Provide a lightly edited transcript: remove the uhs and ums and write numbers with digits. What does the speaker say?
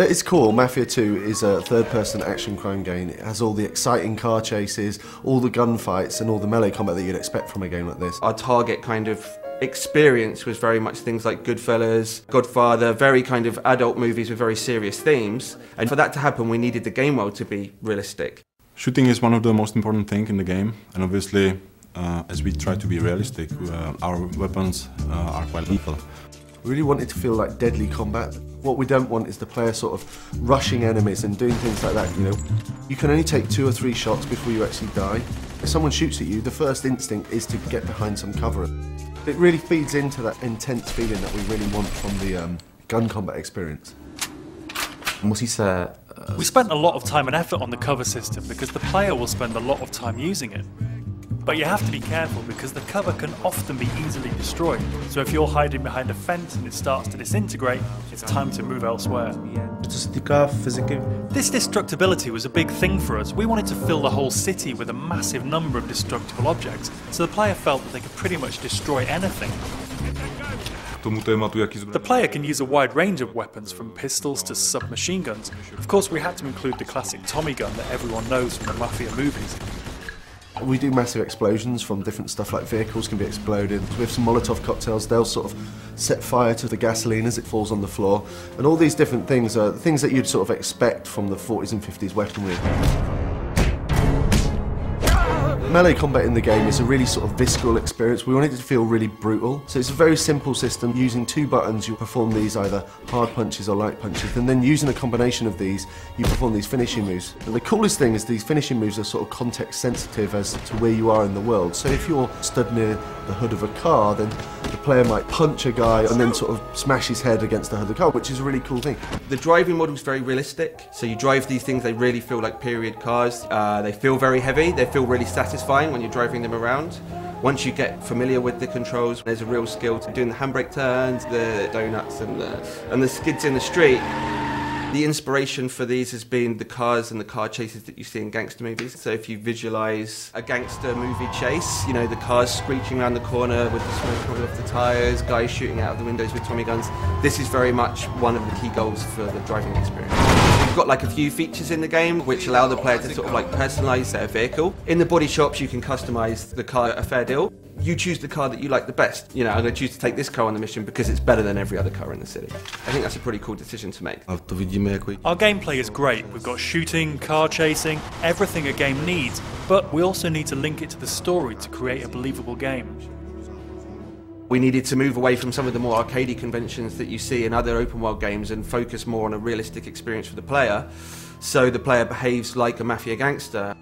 At its core, Mafia 2 is a third-person action crime game. It has all the exciting car chases, all the gunfights and all the melee combat that you'd expect from a game like this. Our target kind of experience was very much things like Goodfellas, Godfather, very kind of adult movies with very serious themes. And for that to happen, we needed the game world to be realistic. Shooting is one of the most important things in the game, and obviously, as we try to be realistic, our weapons are quite lethal. We really want it to feel like deadly combat. What we don't want is the player sort of rushing enemies and doing things like that, you know. You can only take 2 or 3 shots before you actually die. If someone shoots at you, the first instinct is to get behind some cover. It really feeds into that intense feeling that we really want from the gun combat experience. We spent a lot of time and effort on the cover system because the player will spend a lot of time using it. But you have to be careful because the cover can often be easily destroyed. So if you're hiding behind a fence and it starts to disintegrate, it's time to move elsewhere. This destructibility was a big thing for us. We wanted to fill the whole city with a massive number of destructible objects, so the player felt that they could pretty much destroy anything. The player can use a wide range of weapons, from pistols to submachine guns. Of course, we had to include the classic Tommy gun that everyone knows from the Mafia movies. We do massive explosions from different stuff, like vehicles can be exploded. With some Molotov cocktails, they'll sort of set fire to the gasoline as it falls on the floor. And all these different things are things that you'd sort of expect from the 40s and 50s weaponry. Melee combat in the game is a really sort of visceral experience. We want it to feel really brutal. So it's a very simple system. Using 2 buttons, you perform these either hard punches or light punches, and then using a combination of these, you perform these finishing moves. And the coolest thing is these finishing moves are sort of context sensitive as to where you are in the world. So if you're stood near the hood of a car, then the player might punch a guy and then sort of smash his head against the hood of the car, which is a really cool thing. The driving model is very realistic. So you drive these things, they really feel like period cars. They feel very heavy, they feel really satisfying when you're driving them around. Once you get familiar with the controls, there's a real skill to doing the handbrake turns, the donuts and the skids in the street. The inspiration for these has been the cars and the car chases that you see in gangster movies. So if you visualise a gangster movie chase, you know, the cars screeching around the corner with the smoke coming off the tyres, guys shooting out of the windows with Tommy guns, this is very much one of the key goals for the driving experience. We've got like a few features in the game which allow the player to sort of like personalise their vehicle. In the body shops you can customise the car a fair deal. You choose the car that you like the best. You know, I'm going to choose to take this car on the mission because it's better than every other car in the city. I think that's a pretty cool decision to make. Our gameplay is great. We've got shooting, car chasing, everything a game needs, but we also need to link it to the story to create a believable game. We needed to move away from some of the more arcadey conventions that you see in other open world games and focus more on a realistic experience for the player, so the player behaves like a Mafia gangster.